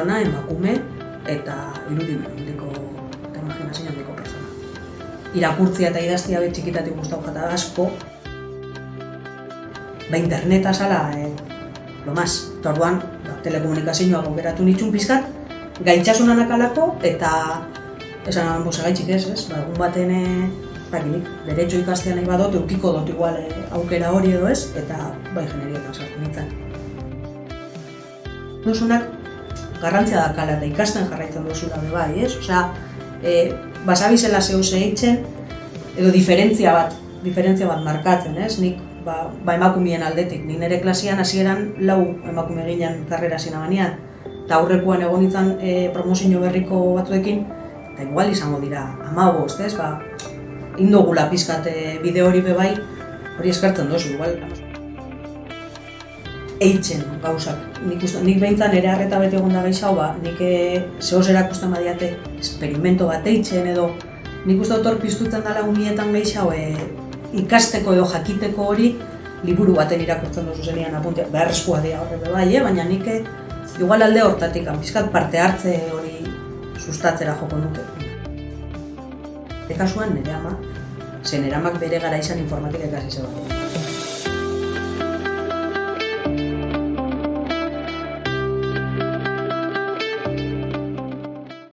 pertsona, emakume, eta irudimen handiko, eta imaginazio handiko pertsona. Irakurtzia eta idaztia bet txikitatik gustau jata asko, interneta zala, lo más, eta orduan, telekomunikazioa goberatu nitxun pizkat, gaitxasunanak alako, eta esan gaitxik ez, egun baten derecho ikastea nahi badot, eukiko dut igual aukera hori edo ez, eta ingenieria sartu nintzen. Duzunak garrantzia dakala eta ikasten jarraitzen duzula bai, ez? Osea, basabizela zeu zehitzen, edo diferentzia bat markatzen, ez? Nik emakumeen aldetik, nik nire klasian hasieran 4 emakume ginen karrera zinaganean, eta aurrekoan egon nintzen promozio berriko batzuekin, eta igual izango dira 15, ez? Indogula pizkat bideo hori bebai, hori eskartzen dozu, igual. Eitzen gauzak. Nik behintzan ere harreta bete egon da gaiz hau, nik zehoz erakusten badiate experimento bat eitzen edo, nik uste dut hor piztutzen dela umietan gaiz hau ikasteko edo jakiteko hori liburu baten irakurtzen dozu zenian apuntia, beharrezkoa dira horre bebai, baina nik igual alde hortatik, pizkat parte hartze hori sustatzera joko nuke. Kasuan nire ama, zen eramak bere gara izan informatika ikasi zegoen.